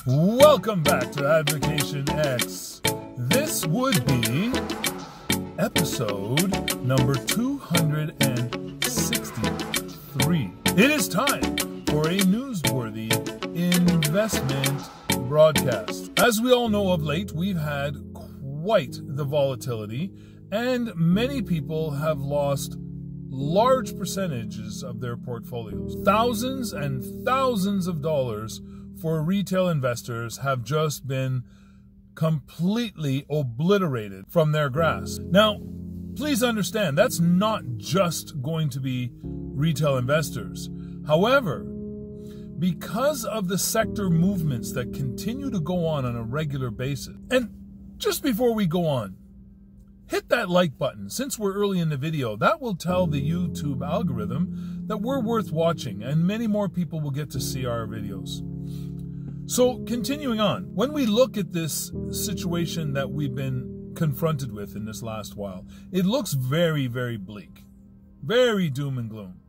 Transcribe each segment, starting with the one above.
Welcome back to Advocation X. This would be episode number 263. It is time for a newsworthy investment broadcast. As we all know, of late, we've had quite the volatility, and many people have lost large percentages of their portfolios. Thousands and thousands of dollars for retail investors have just been completely obliterated from their grasp. Now, please understand, that's not just going to be retail investors. However, because of the sector movements that continue to go on a regular basis, and just before we go on, hit that like button. Since we're early in the video, that will tell the YouTube algorithm that we're worth watching, and many more people will get to see our videos. So continuing on, when we look at this situation that we've been confronted with in this last while, it looks very, very bleak, very doom and gloom.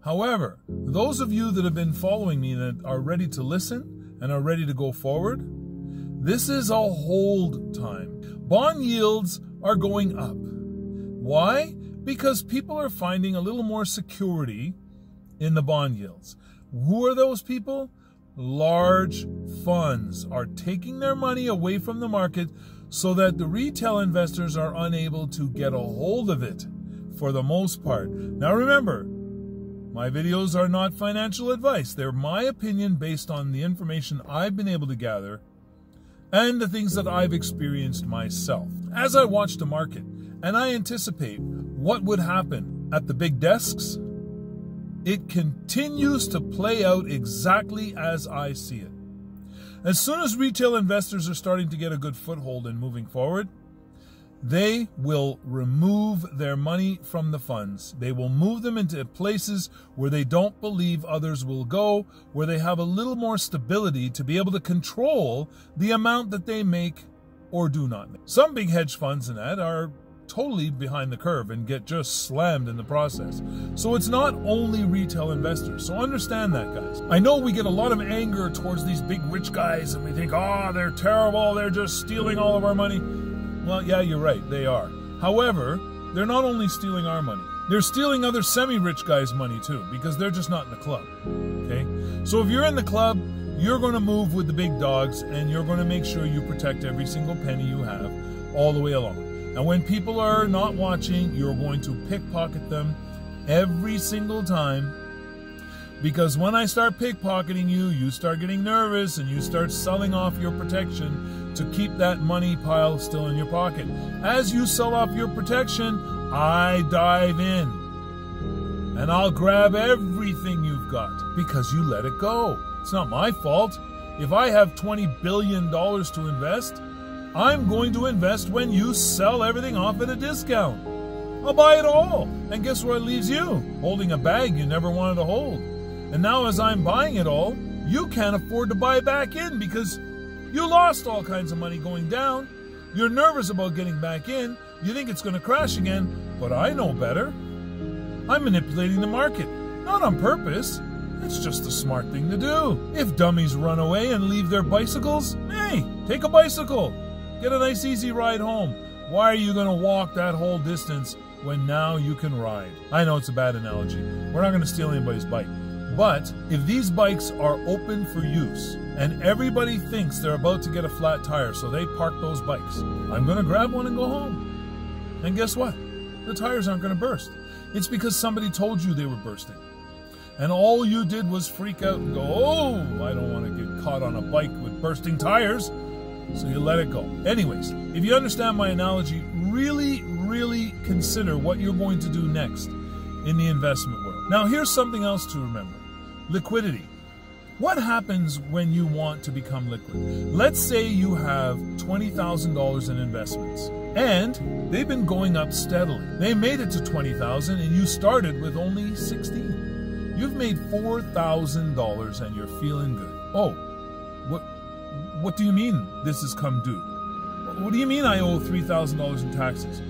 However, those of you that have been following me and are ready to listen and are ready to go forward, this is a hold time. Bond yields are going up. Why? Because people are finding a little more security in the bond yields. Who are those people? Large funds are taking their money away from the market so that the retail investors are unable to get a hold of it for the most part. Now remember, my videos are not financial advice. They're my opinion based on the information I've been able to gather and the things that I've experienced myself. As I watch the market and I anticipate what would happen at the big desks, it continues to play out exactly as I see it. As soon as retail investors are starting to get a good foothold in moving forward, they will remove their money from the funds. They will move them into places where they don't believe others will go, where they have a little more stability to be able to control the amount that they make or do not make. Some big hedge funds and that are totally behind the curve and get just slammed in the process. So it's not only retail investors. So understand that, guys. I know we get a lot of anger towards these big rich guys and we think, oh, they're terrible, they're just stealing all of our money. Well, yeah, you're right, they are. However, they're not only stealing our money, they're stealing other semi-rich guys' money too, because they're just not in the club, okay? So if you're in the club, you're going to move with the big dogs and you're going to make sure you protect every single penny you have all the way along. And when people are not watching, you're going to pickpocket them every single time. Because when I start pickpocketing you, you start getting nervous and you start selling off your protection to keep that money pile still in your pocket. As you sell off your protection, I dive in. And I'll grab everything you've got because you let it go. It's not my fault. If I have $20 billion to invest, I'm going to invest when you sell everything off at a discount. I'll buy it all. And guess where it leaves you? Holding a bag you never wanted to hold. And now as I'm buying it all, you can't afford to buy back in because you lost all kinds of money going down. You're nervous about getting back in. You think it's going to crash again, but I know better. I'm manipulating the market, not on purpose. It's just a smart thing to do. If dummies run away and leave their bicycles, hey, take a bicycle. Get a nice easy ride home. Why are you going to walk that whole distance when now you can ride? I know it's a bad analogy. We're not going to steal anybody's bike. But if these bikes are open for use and everybody thinks they're about to get a flat tire, so they park those bikes, I'm going to grab one and go home. And guess what? The tires aren't going to burst. It's because somebody told you they were bursting. And all you did was freak out and go, oh, I don't want to get caught on a bike with bursting tires. So you let it go. Anyways, if you understand my analogy, really, really consider what you're going to do next in the investment world. Now, here's something else to remember. Liquidity. What happens when you want to become liquid? Let's say you have $20,000 in investments and they've been going up steadily. They made it to $20,000 and you started with only $16,000. You've made $4,000 and you're feeling good. Oh, what do you mean this has come due? What do you mean I owe $3,000 in taxes?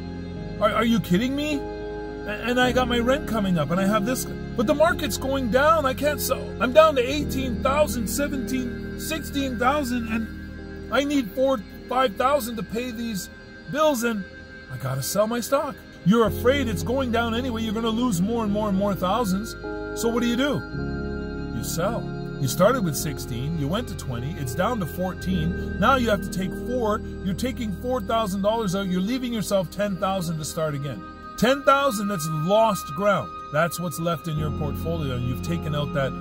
Are you kidding me? And I got my rent coming up, and I have this. But the market's going down. I can't sell. I'm down to $18,000, $17,000, $16,000 and I need $5,000 to pay these bills and I gotta sell my stock. You're afraid it's going down anyway. You're gonna lose more and more and more thousands. So what do? You sell. You started with 16, you went to 20, it's down to 14. Now you have to take 4. You're taking $4,000 out. You're leaving yourself $10,000 to start again. $10,000 that's lost ground. That's what's left in your portfolio. And you've taken out that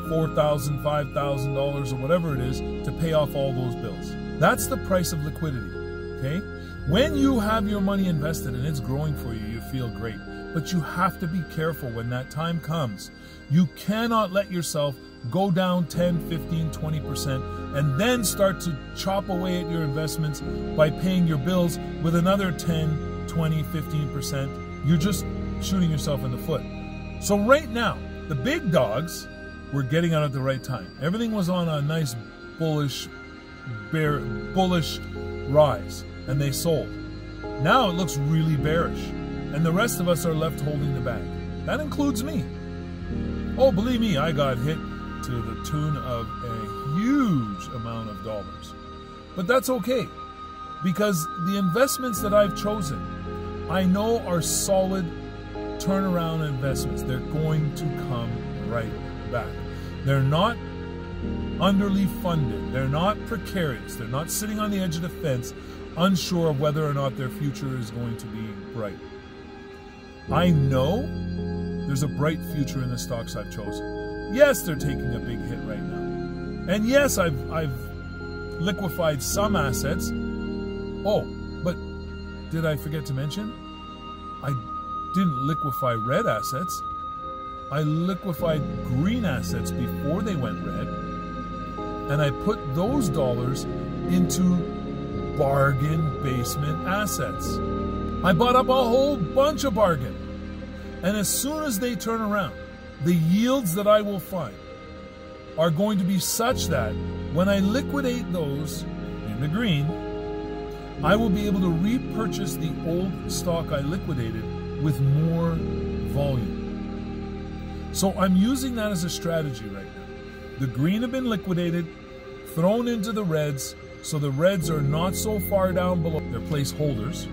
$4,000, $5,000 or whatever it is to pay off all those bills. That's the price of liquidity, okay? When you have your money invested and it's growing for you, you feel great. But you have to be careful when that time comes. You cannot let yourself go down 10, 15, 20% and then start to chop away at your investments by paying your bills with another 10, 20, 15%. You're just shooting yourself in the foot. So right now, the big dogs were getting out at the right time. Everything was on a nice bullish rise, and they sold. Now it looks really bearish, and the rest of us are left holding the bag. That includes me. Oh, believe me, I got hit to the tune of a huge amount of dollars. But that's okay, because the investments that I've chosen, I know are solid turnaround investments. They're going to come right back. They're not underly funded. They're not precarious. They're not sitting on the edge of the fence, unsure of whether or not their future is going to be bright. I know there's a bright future in the stocks I've chosen. Yes, they're taking a big hit right now. And yes, I've liquefied some assets. Oh, but did I forget to mention? I didn't liquefy red assets. I liquefied green assets before they went red. And I put those dollars into bargain basement assets. I bought up a whole bunch of bargain. And as soon as they turn around, the yields that I will find are going to be such that when I liquidate those in the green, I will be able to repurchase the old stock I liquidated with more volume. So I'm using that as a strategy right now. The green have been liquidated, thrown into the reds, so the reds are not so far down below. They're placeholders.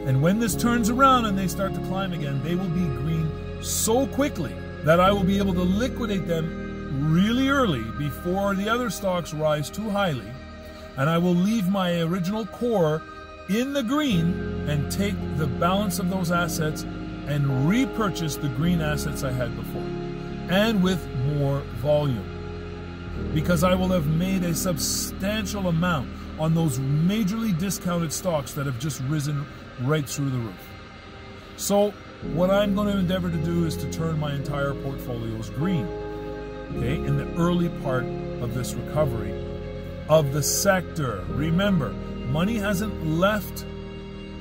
And when this turns around and they start to climb again, they will be green so quickly that I will be able to liquidate them really early before the other stocks rise too highly. And I will leave my original core in the green and take the balance of those assets and repurchase the green assets I had before, and with more volume. Because I will have made a substantial amount on those majorly discounted stocks that have just risen right through the roof. So what I'm going to endeavor to do is to turn my entire portfolios green, okay, in the early part of this recovery of the sector. Remember, money hasn't left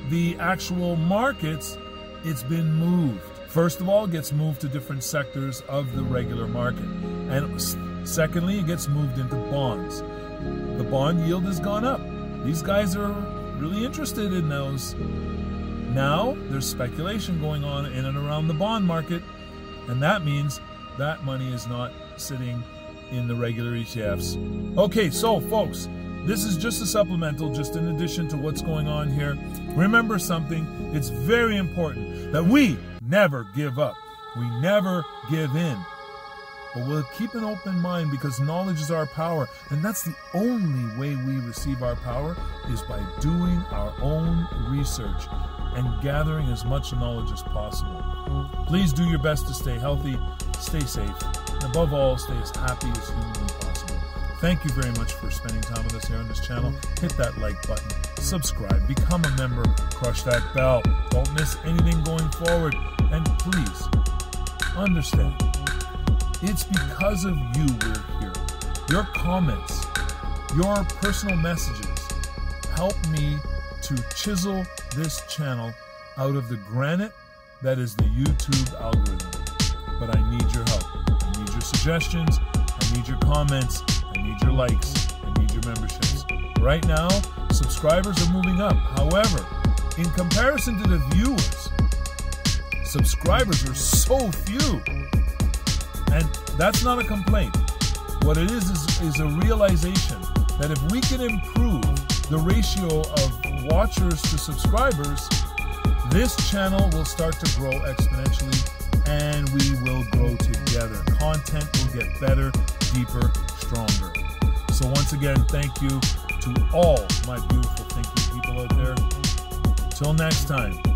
the actual markets, it's been moved. First of all, it gets moved to different sectors of the regular market. And secondly, it gets moved into bonds. The bond yield has gone up. These guys are really interested in those. Now, there's speculation going on in and around the bond market, and that means that money is not sitting in the regular ETFs. Okay, so folks, this is just a supplemental, just in addition to what's going on here. Remember something, it's very important that we never give up. We never give in. But we'll keep an open mind, because knowledge is our power. And that's the only way we receive our power, is by doing our own research and gathering as much knowledge as possible. Please do your best to stay healthy, stay safe, and above all, stay as happy as humanly possible. Thank you very much for spending time with us here on this channel. Hit that like button, subscribe, become a member, crush that bell. Don't miss anything going forward. And please, understand, it's because of you we're here. Your comments, your personal messages help me to chisel this channel out of the granite that is the YouTube algorithm. But I need your help. I need your suggestions. I need your comments. I need your likes. I need your memberships. Right now, subscribers are moving up. However, in comparison to the viewers, subscribers are so few. And that's not a complaint. What it is a realization that if we can improve the ratio of watchers to subscribers, this channel will start to grow exponentially, and we will grow together. Content will get better, deeper, stronger. So once again, thank you to all my beautiful thinking people out there. Till next time.